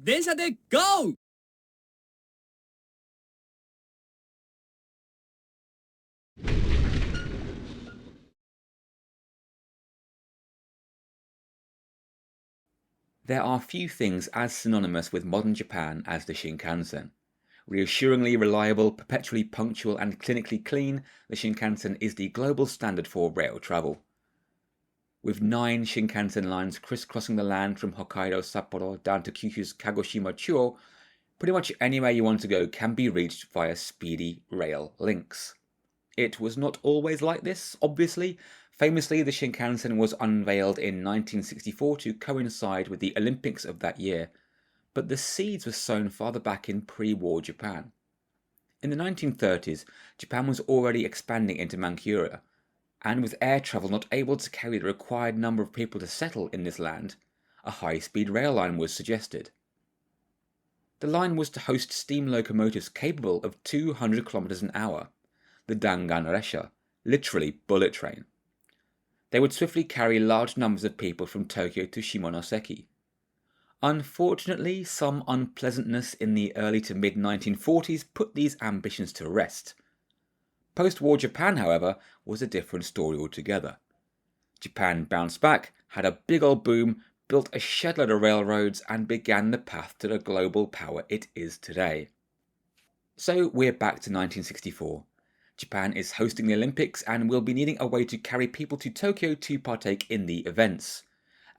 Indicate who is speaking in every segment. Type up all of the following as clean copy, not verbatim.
Speaker 1: 電車で GO!
Speaker 2: There are few things as synonymous with modern Japan as the Shinkansen. Reassuringly reliable, perpetually punctual and clinically clean, the Shinkansen is the global standard for rail travel. With 9 Shinkansen lines crisscrossing the land from Hokkaido Sapporo down to Kyushu's Kagoshima Chuo, pretty much anywhere you want to go can be reached via speedy rail links. It was not always like this, obviously. Famously, the Shinkansen was unveiled in 1964 to coincide with the Olympics of that year, but the seeds were sown farther back in pre-war Japan. In the 1930s, Japan was already expanding into Manchuria, and with air travel not able to carry the required number of people to settle in this land, a high-speed rail line was suggested. The line was to host steam locomotives capable of 200 km an hour, the Dangan Resha, literally bullet train. They would swiftly carry large numbers of people from Tokyo to Shimonoseki. Unfortunately, some unpleasantness in the early to mid-1940s put these ambitions to rest. Post-war Japan, however, was a different story altogether. Japan bounced back, had a big old boom, built a shed-load of railroads, and began the path to the global power it is today. So we're back to 1964. Japan is hosting the Olympics and will be needing a way to carry people to Tokyo to partake in the events.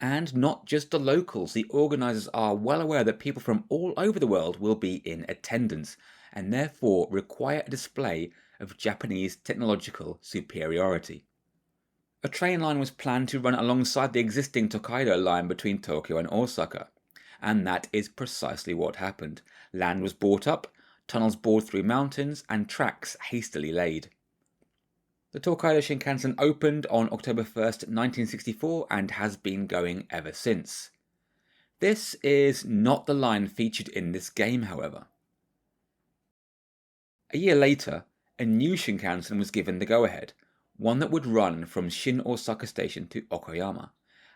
Speaker 2: And not just the locals, the organisers are well aware that people from all over the world will be in attendance, and therefore require a display of Japanese technological superiority. A train line was planned to run alongside the existing Tokaido line between Tokyo and Osaka, and that is precisely what happened. Land was bought up, tunnels bored through mountains, and tracks hastily laid. The Tokaido Shinkansen opened on October 1st, 1964 and has been going ever since. This is not the line featured in this game, however. A year later, a new Shinkansen was given the go-ahead, one that would run from Shin Osaka Station to Okayama,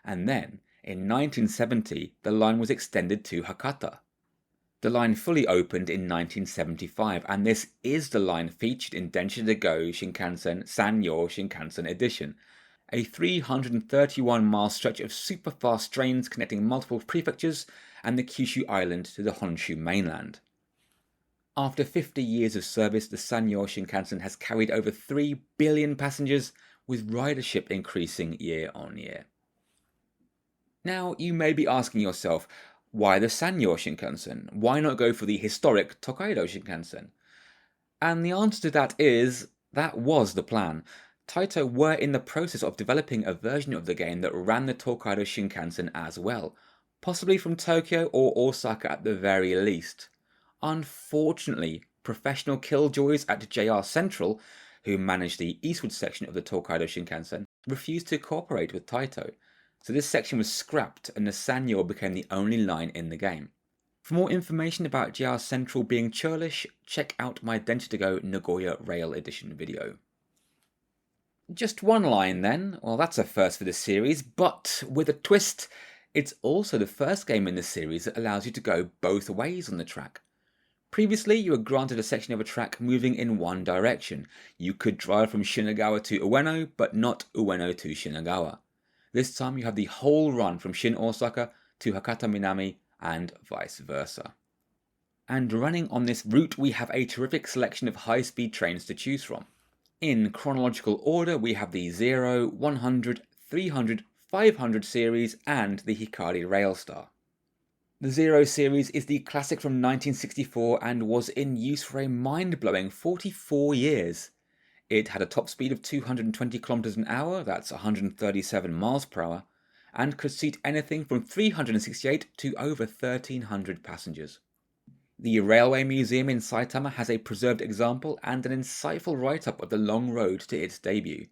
Speaker 2: and then, in 1970, the line was extended to Hakata. The line fully opened in 1975, and this is the line featured in Densha to Go Shinkansen Sanyo Shinkansen Edition, a 331-mile stretch of super-fast trains connecting multiple prefectures and the Kyushu island to the Honshu mainland. After 50 years of service, the Sanyo Shinkansen has carried over 3 billion passengers, with ridership increasing year on year. Now, you may be asking yourself, why the Sanyo Shinkansen? Why not go for the historic Tokaido Shinkansen? And the answer to that is, that was the plan. Taito were in the process of developing a version of the game that ran the Tokaido Shinkansen as well, possibly from Tokyo or Osaka at the very least. Unfortunately, professional killjoys at JR Central, who managed the eastward section of the Tokaido Shinkansen, refused to cooperate with Taito, so this section was scrapped and the Sanyo became the only line in the game. For more information about JR Central being churlish, check out my Densha to Go Nagoya Rail Edition video. Just one line then, well that's a first for this series, but with a twist, it's also the first game in this series that allows you to go both ways on the track. Previously, you were granted a section of a track moving in one direction. You could drive from Shinagawa to Ueno, but not Ueno to Shinagawa. This time you have the whole run from Shin Osaka to Hakata Minami and vice versa. And running on this route we have a terrific selection of high-speed trains to choose from. In chronological order we have the 0, 100, 300, 500 series and the Hikari Railstar. The 0 series is the classic from 1964 and was in use for a mind-blowing 44 years. It had a top speed of 220 km an hour, that's 137 miles per hour, and could seat anything from 368 to over 1,300 passengers. The Railway Museum in Saitama has a preserved example and an insightful write-up of the long road to its debut.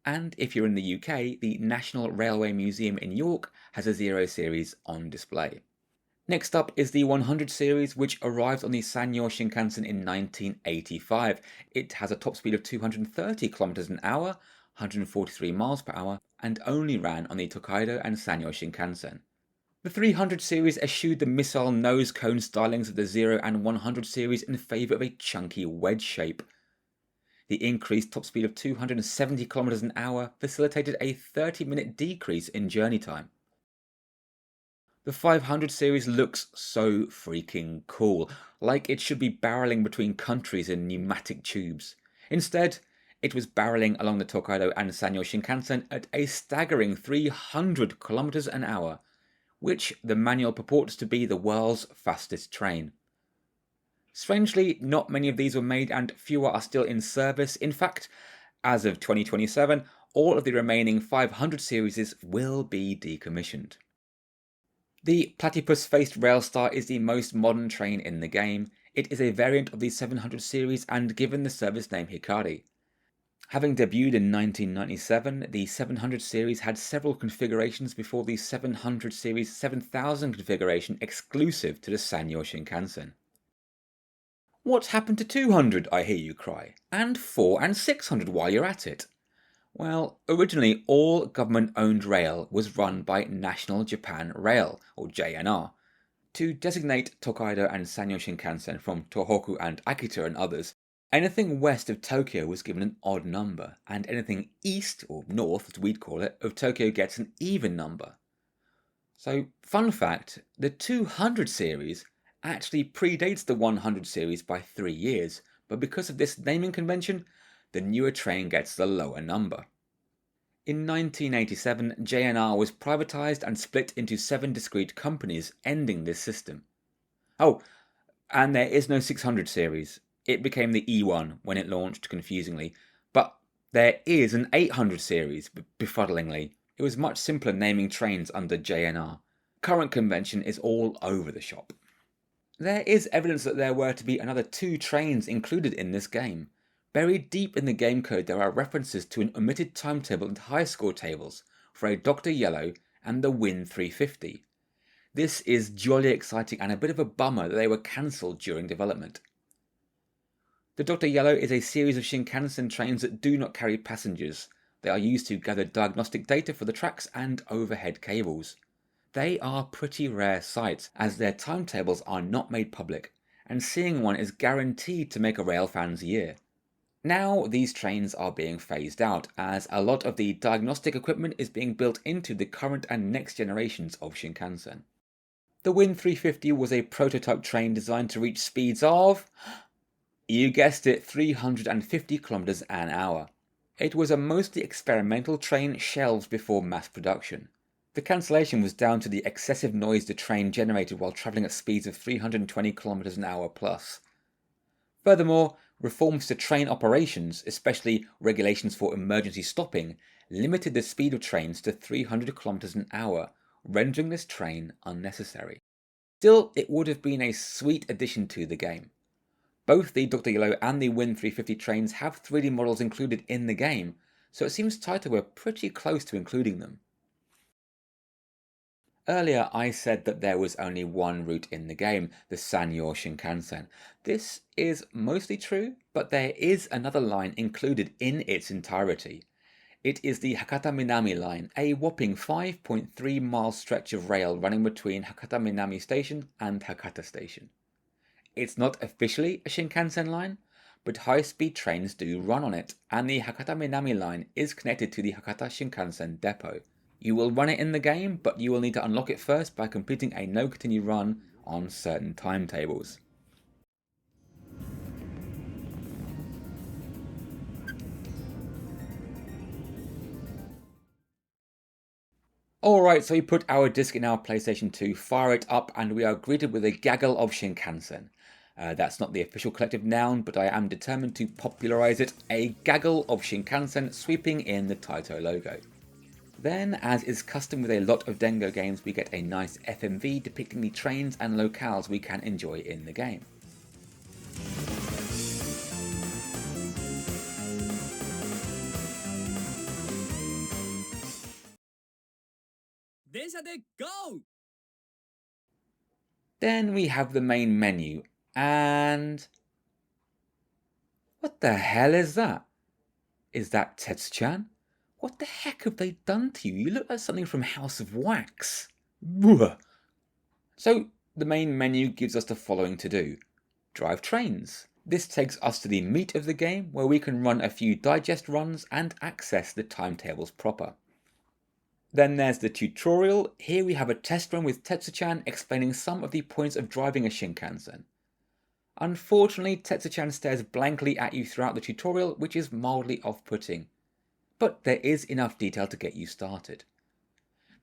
Speaker 2: And if you're in the UK, the National Railway Museum in York has a 0 series on display. Next up is the 100 series, which arrived on the Sanyo Shinkansen in 1985. It has a top speed of 230 km an hour, 143 miles per hour, and only ran on the Tokaido and Sanyo Shinkansen. The 300 series eschewed the missile nose cone stylings of the 0 and 100 series in favour of a chunky wedge shape. The increased top speed of 270 km an hour facilitated a 30-minute decrease in journey time. The 500 series looks so freaking cool, like it should be barreling between countries in pneumatic tubes. Instead, it was barreling along the Tokaido and Sanyo Shinkansen at a staggering 300 km an hour, which the manual purports to be the world's fastest train. Strangely, not many of these were made and fewer are still in service. In fact, as of 2027, all of the remaining 500 series will be decommissioned. The platypus-faced Railstar is the most modern train in the game. It is a variant of the 700 series and given the service name Hikari. Having debuted in 1997, the 700 series had several configurations before the 700 series 7000 configuration exclusive to the Sanyo Shinkansen. What happened to 200, I hear you cry, and 4 and 600 while you're at it? Well, originally all government-owned rail was run by National Japan Rail, or JNR. To designate Tokaido and Sanyo Shinkansen from Tohoku and Akita and others, anything west of Tokyo was given an odd number, and anything east, or north as we'd call it, of Tokyo gets an even number. So, fun fact, the 200 series actually predates the 100 series by 3 years, but because of this naming convention, the newer train gets the lower number. In 1987, JNR was privatised and split into 7 discrete companies, ending this system. Oh, and there is no 600 series. It became the E1 when it launched, confusingly, but there is an 800 series, befuddlingly. It was much simpler naming trains under JNR. Current convention is all over the shop. There is evidence that there were to be another 2 trains included in this game. Buried deep in the game code there are references to an omitted timetable and high score tables for a Dr. Yellow and the Win 350. This is jolly exciting and a bit of a bummer that they were cancelled during development. The Dr. Yellow is a series of Shinkansen trains that do not carry passengers. They are used to gather diagnostic data for the tracks and overhead cables. They are pretty rare sights, as their timetables are not made public, and seeing one is guaranteed to make a rail fan's year. Now these trains are being phased out, as a lot of the diagnostic equipment is being built into the current and next generations of Shinkansen. The Win 350 was a prototype train designed to reach speeds of, you guessed it, 350 km an hour. It was a mostly experimental train shelved before mass production. The cancellation was down to the excessive noise the train generated while travelling at speeds of 320 km an hour plus. Furthermore, reforms to train operations, especially regulations for emergency stopping, limited the speed of trains to 300 km an hour, rendering this train unnecessary. Still, it would have been a sweet addition to the game. Both the Dr. Yellow and the Win 350 trains have 3D models included in the game, so it seems Taito were pretty close to including them. Earlier I said that there was only one route in the game, the Sanyo Shinkansen. This is mostly true, but there is another line included in its entirety. It is the Hakata Minami line, a whopping 5.3 mile stretch of rail running between Hakata Minami Station and Hakata Station. It's not officially a Shinkansen line, but high-speed trains do run on it, and the Hakata Minami line is connected to the Hakata Shinkansen depot. You will run it in the game, but you will need to unlock it first by completing a no continue run on certain timetables. Alright, so we put our disc in our PlayStation 2, fire it up, and we are greeted with a gaggle of Shinkansen. That's not the official collective noun, but I am determined to popularise it, a gaggle of Shinkansen sweeping in the Taito logo. Then, as is custom with a lot of Dengo games, we get a nice FMV depicting the trains and locales we can enjoy in the game.
Speaker 1: Densha de go!
Speaker 2: Then we have the main menu, and... what the hell is that? Is that Tetsu-chan? What the heck have they done to you? You look like something from House of Wax. Bwah. So the main menu gives us the following to do. Drive trains. This takes us to the meat of the game where we can run a few digest runs and access the timetables proper. Then there's the tutorial. Here we have a test run with Tetsu-chan explaining some of the points of driving a Shinkansen. Unfortunately, Tetsu-chan stares blankly at you throughout the tutorial, which is mildly off-putting. But there is enough detail to get you started.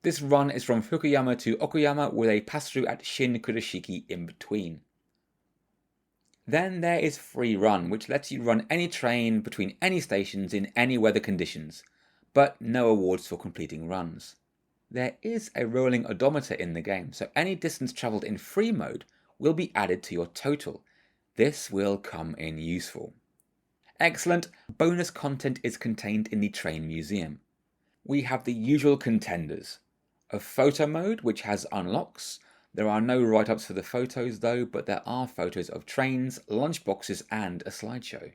Speaker 2: This run is from Fukuyama to Okuyama with a pass-through at Shin Kurashiki in between. Then there is Free Run, which lets you run any train between any stations in any weather conditions, but no awards for completing runs. There is a rolling odometer in the game, so any distance travelled in free mode will be added to your total. This will come in useful. Excellent! Bonus content is contained in the train museum. We have the usual contenders. A photo mode which has unlocks. There are no write-ups for the photos though, but there are photos of trains, lunchboxes and a slideshow.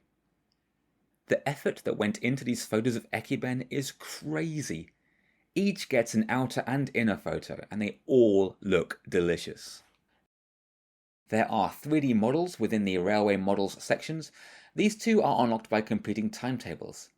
Speaker 2: The effort that went into these photos of Ekiben is crazy. Each gets an outer and inner photo and they all look delicious. There are 3D models within the railway models sections. These two are unlocked by completing timetables.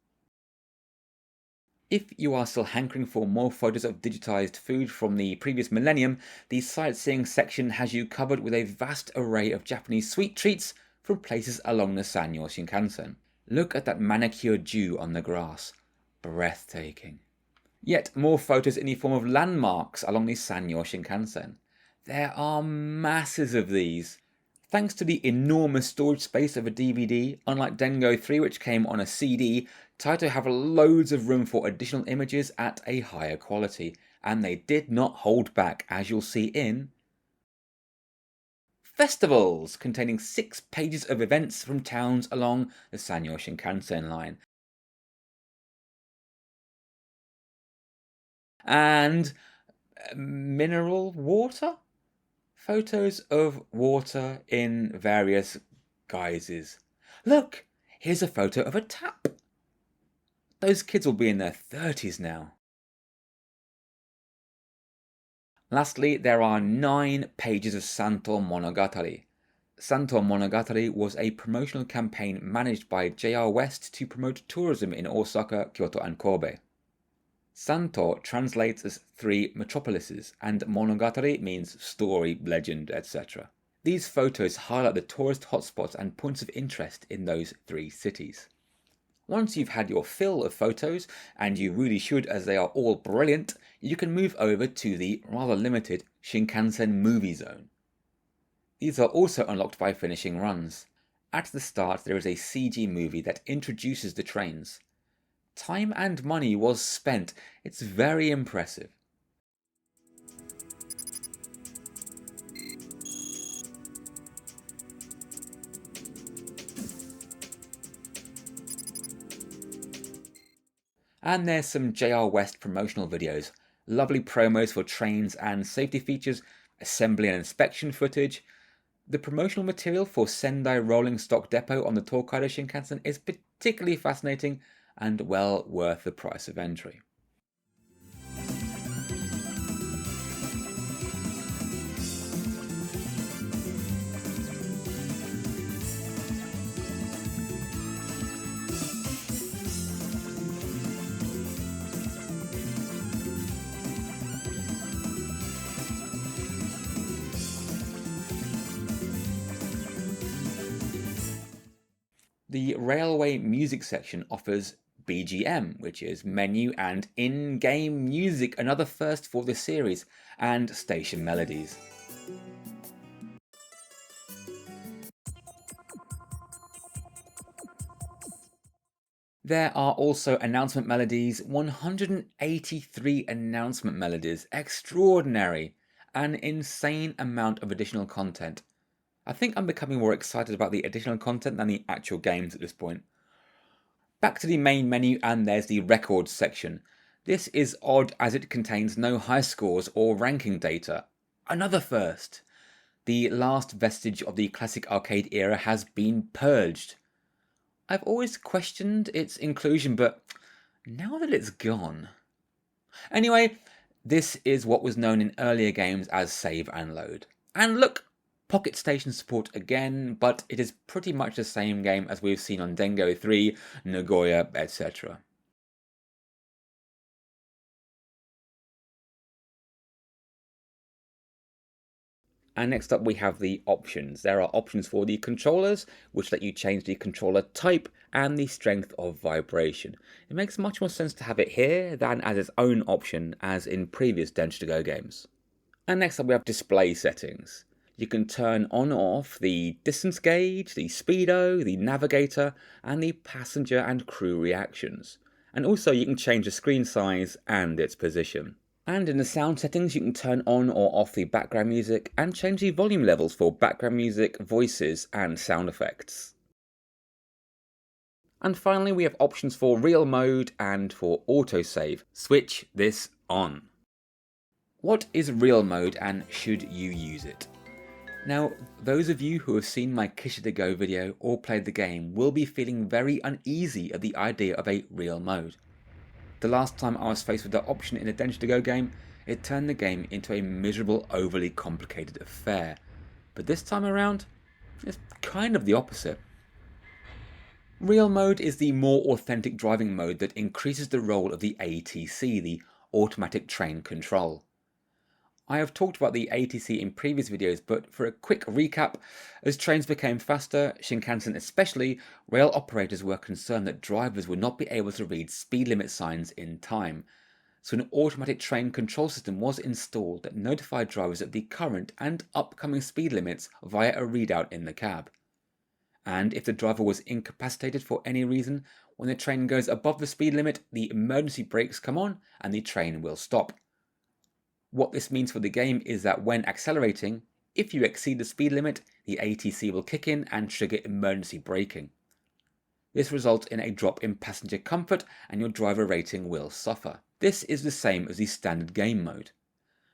Speaker 2: If you are still hankering for more photos of digitized food from the previous millennium, the sightseeing section has you covered with a vast array of Japanese sweet treats from places along the Sanyo Shinkansen. Look at that manicured dew on the grass. Breathtaking. Yet more photos in the form of landmarks along the Sanyo Shinkansen. There are masses of these. Thanks to the enormous storage space of a DVD, unlike Dengo 3 which came on a CD, Taito have loads of room for additional images at a higher quality, and they did not hold back, as you'll see in Festivals, containing 6 pages of events from towns along the Sanyo Shinkansen line. And mineral water? Photos of water in various guises. Look, here's a photo of a tap. Those kids will be in their 30s now. Lastly, there are 9 pages of Santo Monogatari. Santo Monogatari was a promotional campaign managed by JR West to promote tourism in Osaka, Kyoto and Kobe. Santo translates as 3 metropolises, and Monogatari means story, legend, etc. These photos highlight the tourist hotspots and points of interest in those 3 cities. Once you've had your fill of photos, and you really should as they are all brilliant, you can move over to the rather limited Shinkansen Movie Zone. These are also unlocked by finishing runs. At the start there is a CG movie that introduces the trains. Time and money was spent. It's very impressive. And there's some JR West promotional videos, lovely promos for trains and safety features, assembly and inspection footage. The promotional material for Sendai Rolling Stock Depot on the Tokaido Shinkansen is particularly fascinating and well worth the price of entry. The railway music section offers BGM, which is menu and in-game music, another first for the series, and station melodies. There are also announcement melodies, 183 announcement melodies, extraordinary, an insane amount of additional content. I think I'm becoming more excited about the additional content than the actual games at this point. Back to the main menu, and there's the records section. This is odd as it contains no high scores or ranking data. Another first. The last vestige of the classic arcade era has been purged. I've always questioned its inclusion, but now that it's gone. Anyway, This is what was known in earlier games as save and load. And look, Pocket Station support again, but it is pretty much the same game as we've seen on Dengo 3, Nagoya, etc. And next up we have the options. There are options for the controllers, which let you change the controller type and the strength of vibration. It makes much more sense to have it here than as its own option as in previous Densha to Go games. And next up we have display settings. You can turn on or off the distance gauge, the speedo, the navigator, and the passenger and crew reactions. And also you can change the screen size and its position. And in the sound settings, you can turn on or off the background music and change the volume levels for background music, voices, and sound effects. And finally, we have options for real mode and for autosave. Switch this on. What is real mode and should you use it? Now, those of you who have seen my Kisha to Go video or played the game will be feeling very uneasy at the idea of a real mode. The last time I was faced with that option in a Densha to Go game, it turned the game into a miserable, overly complicated affair. But this time around, it's kind of the opposite. Real mode is the more authentic driving mode that increases the role of the ATC, the automatic train control. I have talked about the ATC in previous videos, but for a quick recap, as trains became faster, Shinkansen especially, rail operators were concerned that drivers would not be able to read speed limit signs in time. So an automatic train control system was installed that notified drivers of the current and upcoming speed limits via a readout in the cab. And if the driver was incapacitated for any reason, when the train goes above the speed limit, the emergency brakes come on and the train will stop. What this means for the game is that when accelerating, if you exceed the speed limit, the ATC will kick in and trigger emergency braking. This results in a drop in passenger comfort and your driver rating will suffer. This is the same as the standard game mode.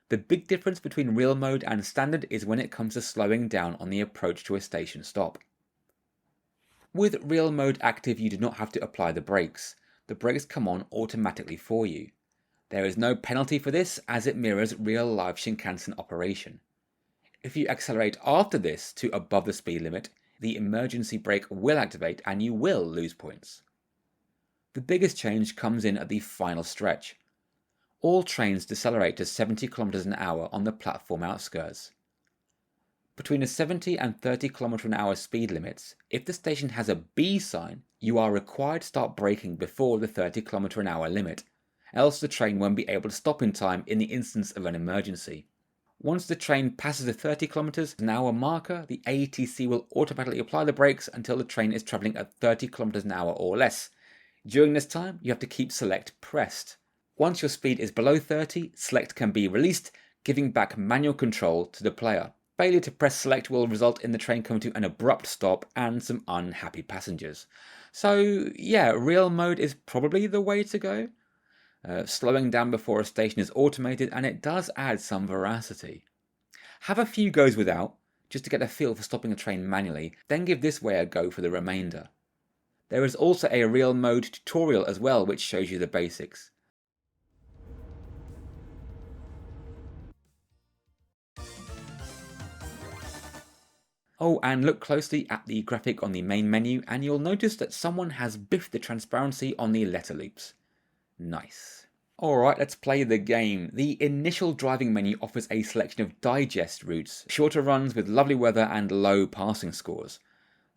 Speaker 2: The big difference between real mode and standard is when it comes to slowing down on the approach to a station stop. With real mode active, you do not have to apply the brakes. The brakes come on automatically for you. There is no penalty for this as it mirrors real life Shinkansen operation. If you accelerate after this to above the speed limit, the emergency brake will activate and you will lose points. The biggest change comes in at the final stretch. All trains decelerate to 70 km an hour on the platform outskirts. Between the 70 and 30 km an hour speed limits, if the station has a B sign, you are required to start braking before the 30 km an hour limit, else the train won't be able to stop in time in the instance of an emergency. Once the train passes the 30 km an hour marker, the ATC will automatically apply the brakes until the train is travelling at 30 km an hour or less. During this time, you have to keep select pressed. Once your speed is below 30, select can be released, giving back manual control to the player. Failure to press select will result in the train coming to an abrupt stop and some unhappy passengers. So yeah, real mode is probably the way to go. Slowing down before a station is automated and it does add some veracity. Have a few goes without, just to get a feel for stopping a train manually, then give this way a go for the remainder. There is also a real mode tutorial as well which shows you the basics. Oh, and look closely at the graphic on the main menu and you'll notice that someone has biffed the transparency on the letter loops. Nice. Alright, let's play the game. The initial driving menu offers a selection of digest routes, shorter runs with lovely weather and low passing scores.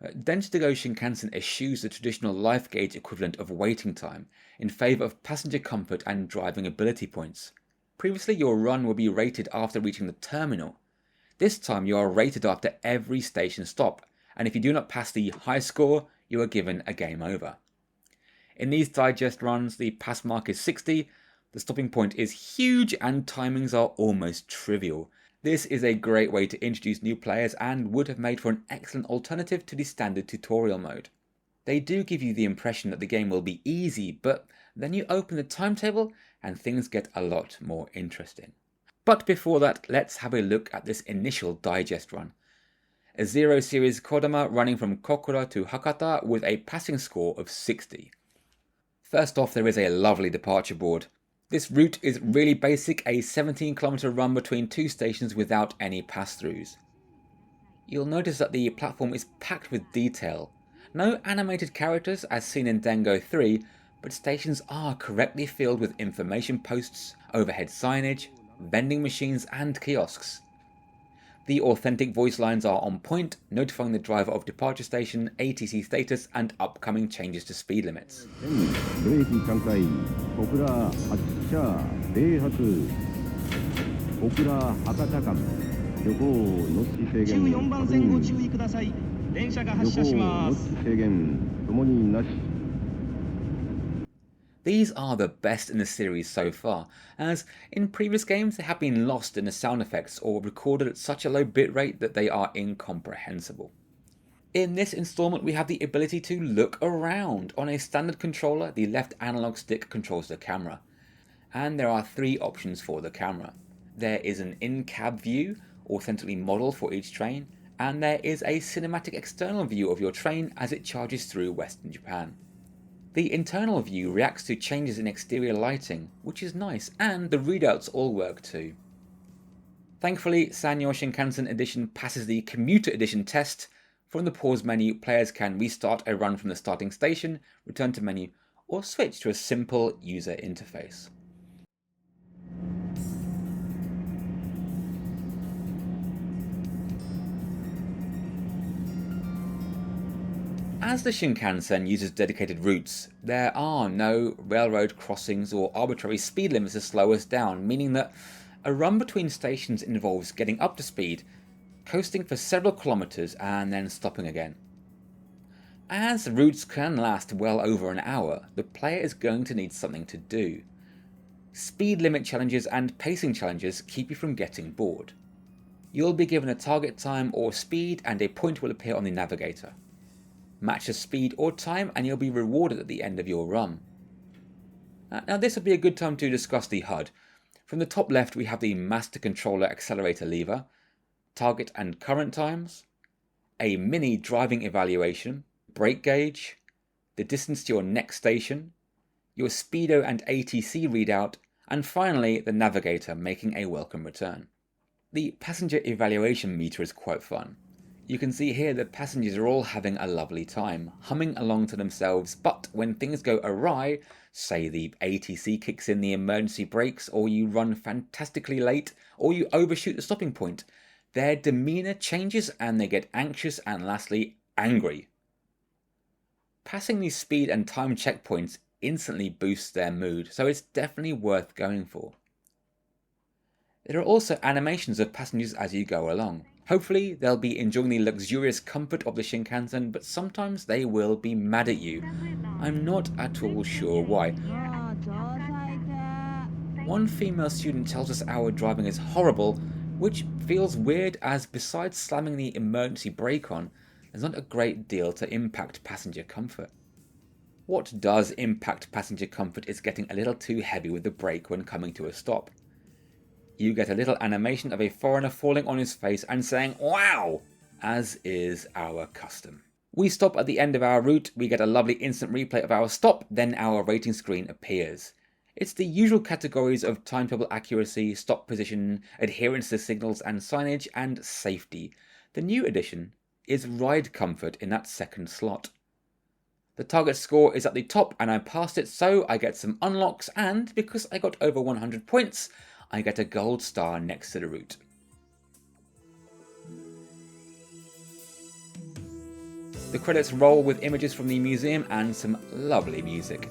Speaker 2: Densha to Go Shinkansen eschews the traditional life gauge equivalent of waiting time in favour of passenger comfort and driving ability points. Previously your run will be rated after reaching the terminal. This time you are rated after every station stop, and if you do not pass the high score, you are given a game over. In these digest runs, the pass mark is 60, the stopping point is huge and timings are almost trivial. This is a great way to introduce new players and would have made for an excellent alternative to the standard tutorial mode. They do give you the impression that the game will be easy, but then you open the timetable and things get a lot more interesting. But before that, let's have a look at this initial digest run. A 0 series Kodama running from Kokura to Hakata with a passing score of 60. First off, there is a lovely departure board. This route is really basic, a 17km run between two stations without any pass-throughs. You'll notice that the platform is packed with detail. No animated characters as seen in Dengo 3, but stations are correctly filled with information posts, overhead signage, vending machines and kiosks. The authentic voice lines are on point, notifying the driver of departure station, ATC status and upcoming changes to speed limits. These are the best in the series so far, as in previous games they have been lost in the sound effects or recorded at such a low bitrate that they are incomprehensible. In this installment we have the ability to look around. On a standard controller, the left analog stick controls the camera, and there are three options for the camera. There is an in-cab view, authentically modelled for each train, and there is a cinematic external view of your train as it charges through Western Japan. The internal view reacts to changes in exterior lighting, which is nice, and the readouts all work too. Thankfully, Sanyo Shinkansen Edition passes the Commuter Edition test. From the pause menu, players can restart a run from the starting station, return to menu, or switch to a simple user interface. As the Shinkansen uses dedicated routes, there are no railroad crossings or arbitrary speed limits to slow us down, meaning that a run between stations involves getting up to speed, coasting for several kilometers and then stopping again. As routes can last well over an hour, the player is going to need something to do. Speed limit challenges and pacing challenges keep you from getting bored. You'll be given a target time or speed and a point will appear on the navigator. Match the speed or time and you'll be rewarded at the end of your run. Now this would be a good time to discuss the HUD. From the top left we have the master controller accelerator lever, target and current times, a mini driving evaluation, brake gauge, the distance to your next station, your speedo and ATC readout, and finally the navigator making a welcome return. The passenger evaluation meter is quite fun. You can see here that passengers are all having a lovely time, humming along to themselves, but when things go awry, say the ATC kicks in the emergency brakes, or you run fantastically late, or you overshoot the stopping point, their demeanour changes and they get anxious and lastly, angry. Passing these speed and time checkpoints instantly boosts their mood, so it's definitely worth going for. There are also animations of passengers as you go along. Hopefully they'll be enjoying the luxurious comfort of the Shinkansen, but sometimes they will be mad at you. I'm not at all sure why. One female student tells us our driving is horrible, which feels weird as besides slamming the emergency brake on, there's not a great deal to impact passenger comfort. What does impact passenger comfort is getting a little too heavy with the brake when coming to a stop. You get a little animation of a foreigner falling on his face and saying "wow", as is our custom. We stop at the end of our route, we get a lovely instant replay of our stop, then our rating screen appears. It's the usual categories of timetable accuracy, stop position, adherence to signals and signage, and safety. The new addition is ride comfort in that second slot. The target score is at the top and I passed it, so I get some unlocks, and because I got over 100 points, I get a gold star next to the route. The credits roll with images from the museum and some lovely music.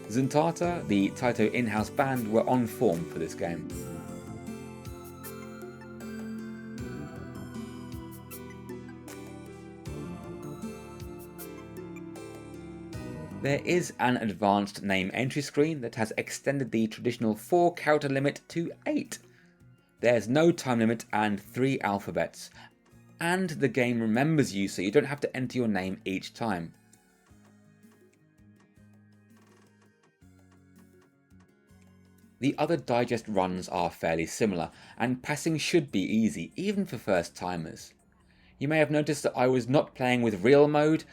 Speaker 2: Zuntata, the Taito in-house band, were on form for this game. There is an advanced name entry screen that has extended the traditional 4-character limit to 8. There's no time limit and 3 alphabets, and the game remembers you so you don't have to enter your name each time. The other digest runs are fairly similar, and passing should be easy, even for first timers. You may have noticed that I was not playing with real mode.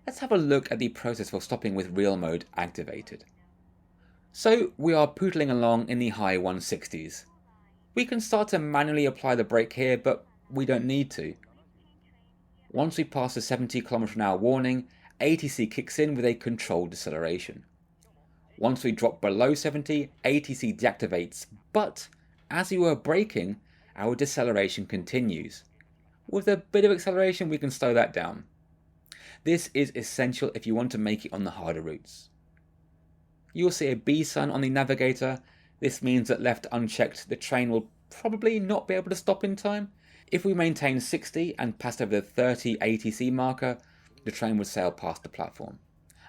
Speaker 2: Let's have a look at the process for stopping with real mode activated. So we are pootling along in the high 160s. We can start to manually apply the brake here, but we don't need to. Once we pass the 70 km/h warning, ATC kicks in with a controlled deceleration. Once we drop below 70, ATC deactivates, but as we were braking, our deceleration continues. With a bit of acceleration, we can slow that down. This is essential if you want to make it on the harder routes. You'll see a B sign on the navigator. This means that left unchecked, the train will probably not be able to stop in time. If we maintain 60 and passed over the 30 ATC marker, the train would sail past the platform.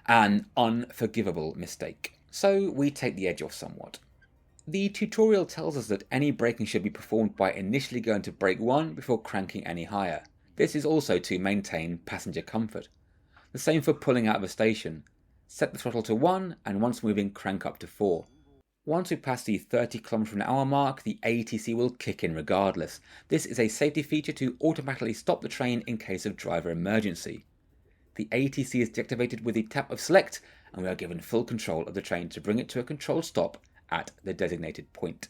Speaker 2: An unforgivable mistake. So we take the edge off somewhat. The tutorial tells us that any braking should be performed by initially going to brake 1 before cranking any higher. This is also to maintain passenger comfort. The same for pulling out of a station. Set the throttle to 1 and once moving crank up to 4. Once we pass the 30 km/h mark, the ATC will kick in regardless. This is a safety feature to automatically stop the train in case of driver emergency. The ATC is deactivated with the tap of select and we are given full control of the train to bring it to a controlled stop at the designated point.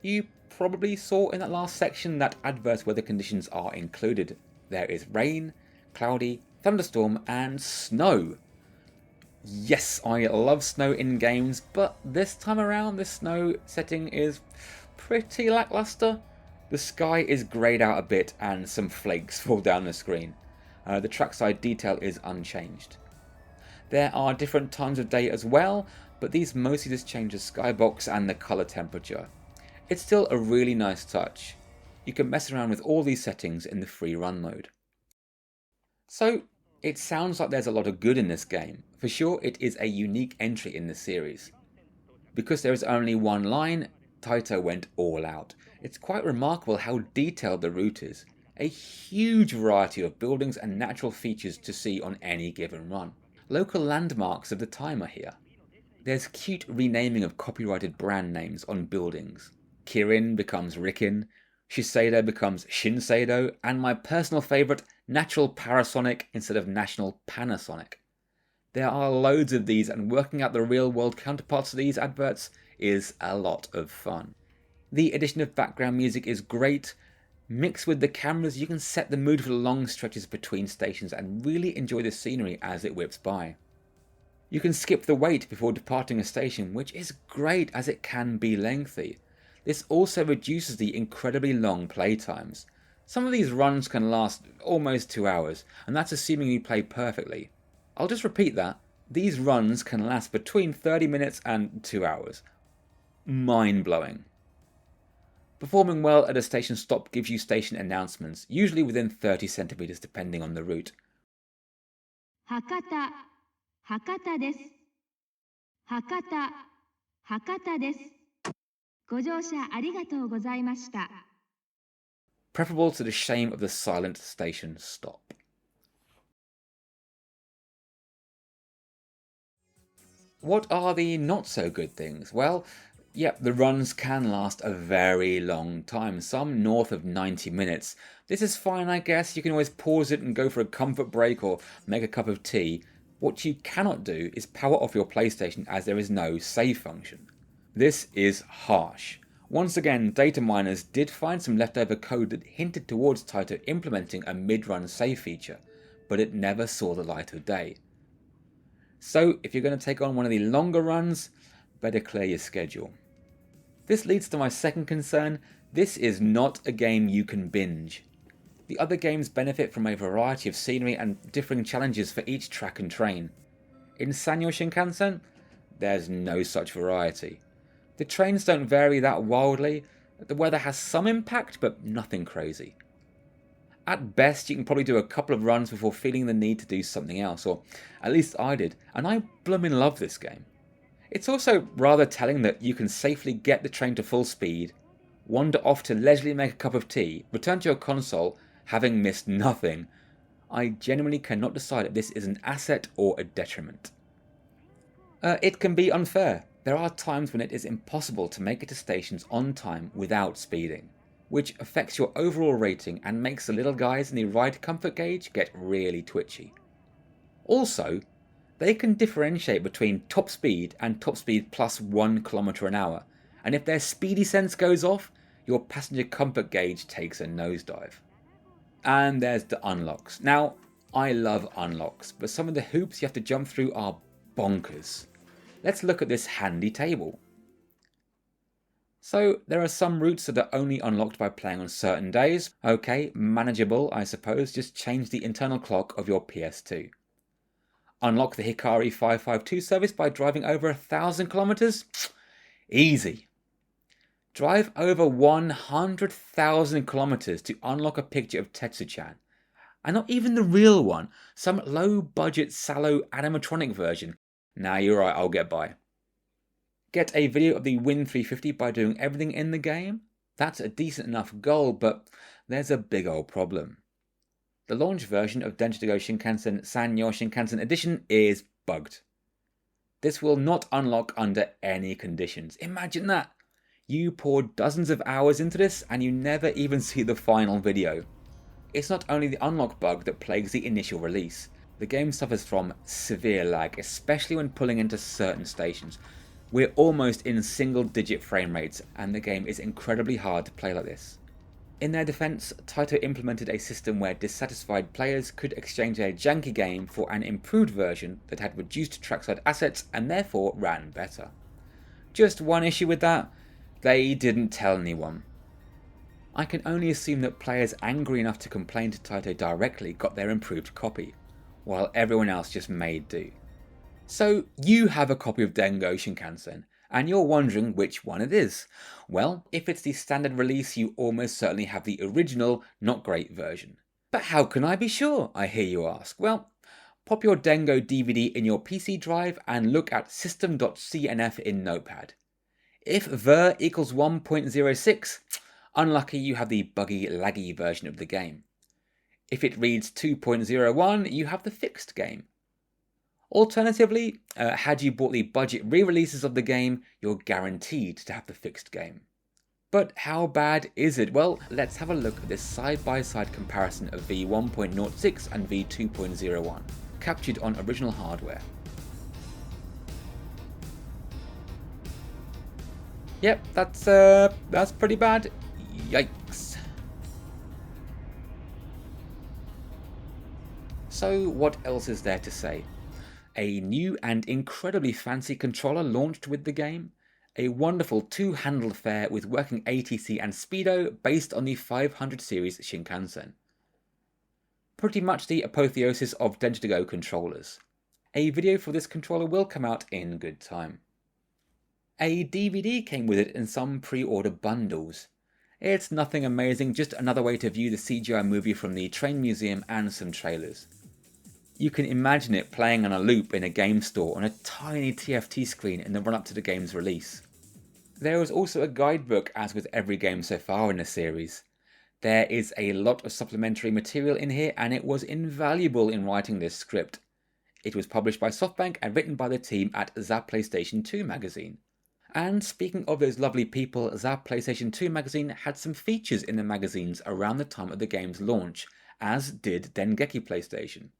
Speaker 2: You probably saw in that last section that adverse weather conditions are included. There is rain, cloudy, thunderstorm and snow. Yes, I love snow in games, but this time around the snow setting is pretty lackluster. The sky is greyed out a bit and some flakes fall down the screen. The trackside detail is unchanged. There are different times of day as well, but these mostly just change the skybox and the colour temperature. It's still a really nice touch. You can mess around with all these settings in the free run mode. So, it sounds like there's a lot of good in this game. For sure, it is a unique entry in the series. Because there is only one line, Taito went all out. It's quite remarkable how detailed the route is. A huge variety of buildings and natural features to see on any given run. Local landmarks of the time are here. There's cute renaming of copyrighted brand names on buildings. Kirin becomes Rikin, Shiseido becomes Shinseido, and my personal favourite, Natural Parasonic instead of National Panasonic. There are loads of these and working out the real world counterparts of these adverts is a lot of fun. The addition of background music is great. Mixed with the cameras, you can set the mood for the long stretches between stations and really enjoy the scenery as it whips by. You can skip the wait before departing a station, which is great as it can be lengthy. This also reduces the incredibly long play times. Some of these runs can last almost 2 hours, and that's assuming you play perfectly. I'll just repeat that. These runs can last between 30 minutes and 2 hours. Mind-blowing. Performing well at a station stop gives you station announcements, usually within 30 centimeters depending on the route.
Speaker 1: 博多、博多です。博多、博多です。ご乗車ありがとうございました。
Speaker 2: Preferable to the shame of the silent station stop. What are the not so good things? Well, yep, the runs can last a very long time, some north of 90 minutes. This is fine, I guess. You can always pause it and go for a comfort break or make a cup of tea. What you cannot do is power off your PlayStation as there is no save function. This is harsh. Once again, data miners did find some leftover code that hinted towards Taito implementing a mid-run save feature, but it never saw the light of day. So if you're going to take on one of the longer runs, better clear your schedule. This leads to my second concern. This is not a game you can binge. The other games benefit from a variety of scenery and differing challenges for each track and train. In Sanyo Shinkansen, there's no such variety. The trains don't vary that wildly, the weather has some impact but nothing crazy. At best you can probably do a couple of runs before feeling the need to do something else, or at least I did, and I bloomin' love this game. It's also rather telling that you can safely get the train to full speed, wander off to leisurely make a cup of tea, return to your console, having missed nothing. I genuinely cannot decide if this is an asset or a detriment. It can be unfair. There are times when it is impossible to make it to stations on time without speeding, which affects your overall rating and makes the little guys in the ride comfort gauge get really twitchy. Also, they can differentiate between top speed and top speed plus 1 km/h, and if their speedy sense goes off, your passenger comfort gauge takes a nosedive. And there's the unlocks. Now, I love unlocks, but some of the hoops you have to jump through are bonkers. Let's look at this handy table. So there are some routes that are only unlocked by playing on certain days. Okay, manageable I suppose, just change the internal clock of your PS2. Unlock the Hikari 552 service by driving over 1,000 kilometers? Easy. Drive over 100,000 kilometers to unlock a picture of Tetsu-chan. And not even the real one, some low budget Salo animatronic version. Nah, you're right, I'll get by. Get a video of the Win 350 by doing everything in the game? That's a decent enough goal, but there's a big old problem. The launch version of Densha Shinkansen Sanyo Shinkansen Edition is bugged. This will not unlock under any conditions. Imagine that! You poured dozens of hours into this and you never even see the final video. It's not only the unlock bug that plagues the initial release. The game suffers from severe lag, especially when pulling into certain stations. We're almost in single-digit frame rates, and the game is incredibly hard to play like this. In their defense, Taito implemented a system where dissatisfied players could exchange a janky game for an improved version that had reduced trackside assets and therefore ran better. Just one issue with that: they didn't tell anyone. I can only assume that players angry enough to complain to Taito directly got their improved copy, while everyone else just made do. So you have a copy of Dengo Shinkansen, and you're wondering which one it is. Well, if it's the standard release, you almost certainly have the original, not great version. But how can I be sure, I hear you ask? Well, pop your Dengo DVD in your PC drive and look at system.cnf in Notepad. If ver equals 1.06, unlucky, you have the buggy, laggy version of the game. If it reads 2.01, you have the fixed game. Alternatively, had you bought the budget re-releases of the game, you're guaranteed to have the fixed game. But how bad is it? Well, let's have a look at this side-by-side comparison of v1.06 and v2.01, captured on original hardware. Yep, that's pretty bad. Yikes. So what else is there to say? A new and incredibly fancy controller launched with the game, a wonderful two-handled fare with working ATC and Speedo based on the 500 series Shinkansen. Pretty much the apotheosis of Densha to Go controllers. A video for this controller will come out in good time. A DVD came with it in some pre-order bundles. It's nothing amazing, just another way to view the CGI movie from the Train Museum and some trailers. You can imagine it playing on a loop in a game store on a tiny TFT screen in the run-up to the game's release. There was also a guidebook, as with every game so far in the series. There is a lot of supplementary material in here, and it was invaluable in writing this script. It was published by SoftBank and written by the team at Zap PlayStation 2 magazine. And speaking of those lovely people, Zap PlayStation 2 magazine had some features in the magazines around the time of the game's launch, as did Dengeki PlayStation.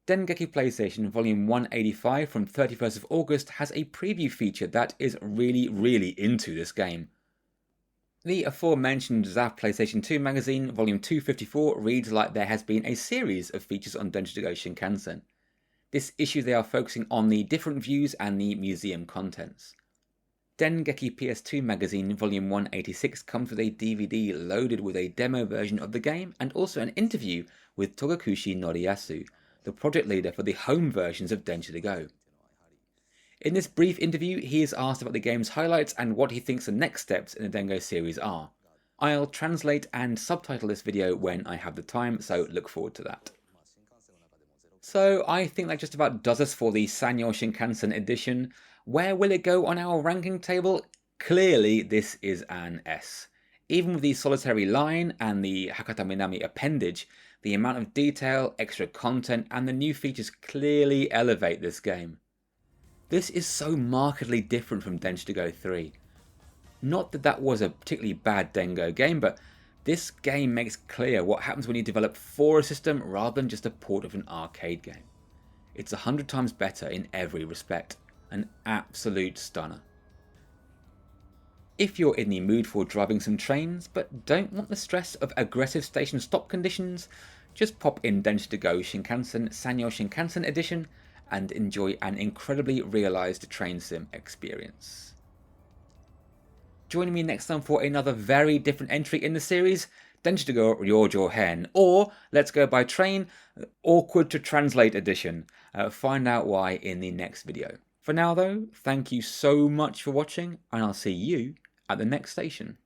Speaker 2: Dengeki PlayStation Volume 185 from 31st of August has a preview feature that is really into this game. The aforementioned Zap PlayStation 2 magazine Volume 254 reads like there has been a series of features on Densha to Go Shinkansen. This issue they are focusing on the different views and the museum contents. Dengeki PS2 magazine Volume 186 comes with a DVD loaded with a demo version of the game and also an interview with Togakushi Noriyasu, the project leader for the home versions of Densha to Go. In this brief interview, he is asked about the game's highlights and what he thinks the next steps in the Dengo series are. I'll translate and subtitle this video when I have the time, so look forward to that. So I think that just about does us for the Sanyo Shinkansen edition. Where will it go on our ranking table? Clearly this is an S. Even with the solitary line and the Hakata Minami appendage, the amount of detail, extra content and the new features clearly elevate this game. This is so markedly different from Densha to Go 3. Not that that was a particularly bad Dengo game, but this game makes clear what happens when you develop for a system rather than just a port of an arcade game. It's 100 times better in every respect. An absolute stunner. If you're in the mood for driving some trains but don't want the stress of aggressive station stop conditions, just pop in Densha to Go Shinkansen Sanyo Shinkansen Edition and enjoy an incredibly realised train sim experience. Join me next time for another very different entry in the series, Densha to Go Ryojo Hen, or Let's Go by Train, Awkward to Translate Edition. Find out why in the next video. For now though, thank you so much for watching, and I'll see you at the next station.